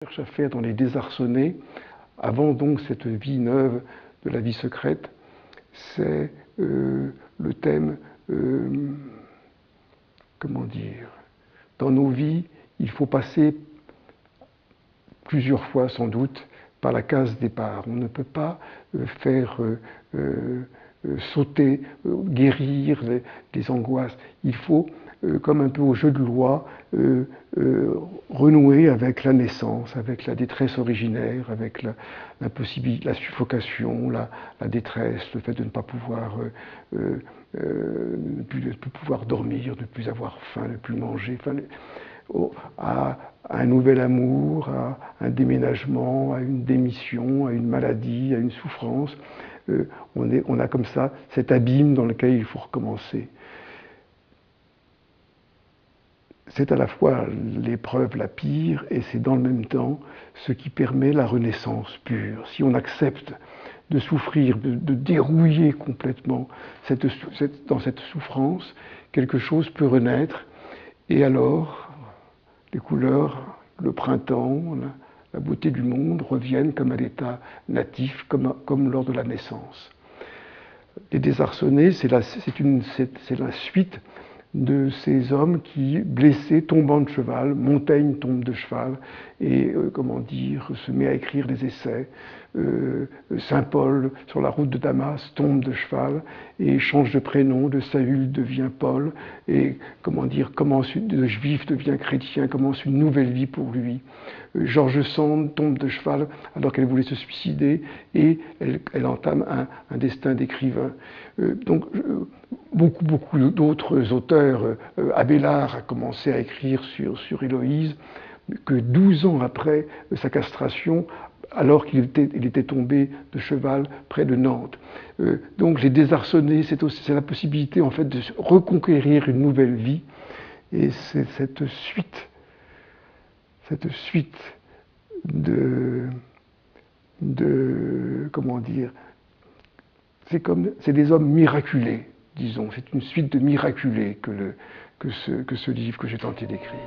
Cherche à faire dans Les Désarçonnés, avant donc cette vie neuve de la vie secrète, c'est le thème, comment dire, dans nos vies, il faut passer plusieurs fois sans doute par la case départ. On ne peut pas faire sauter, guérir les angoisses. Il faut, comme un peu au jeu de loi, renouer avec la naissance, avec la détresse originaire, avec la suffocation, la détresse, le fait de ne pas pouvoir, ne plus pouvoir dormir, de ne plus avoir faim, de ne plus manger. À un nouvel amour, à un déménagement, à une démission, à une maladie, à une souffrance. On a comme ça cet abîme dans lequel il faut recommencer. C'est à la fois l'épreuve la pire et c'est dans le même temps ce qui permet la renaissance pure. Si on accepte de souffrir, de dérouiller complètement dans cette souffrance, quelque chose peut renaître et alors les couleurs, le printemps, la beauté du monde reviennent comme à l'état natif, comme lors de la naissance. Les Désarçonnés, c'est la suite de ces hommes qui, blessés, tombant de cheval, Montaigne tombe de cheval et, comment dire, se met à écrire des essais. Saint Paul, sur la route de Damas, tombe de cheval et change de prénom, de Saül devient Paul, et, comment dire, de juif devient chrétien, commence une nouvelle vie pour lui. George Sand tombe de cheval alors qu'elle voulait se suicider et elle entame un destin d'écrivain. Donc, beaucoup d'autres auteurs, Abélard a commencé à écrire sur Héloïse, que 12 ans après sa castration, alors qu'il était tombé de cheval près de Nantes. Donc Les Désarçonnés, c'est la possibilité en fait de reconquérir une nouvelle vie, et c'est cette suite comment dire, c'est des hommes miraculés, disons, c'est une suite de miraculés que ce livre que j'ai tenté d'écrire.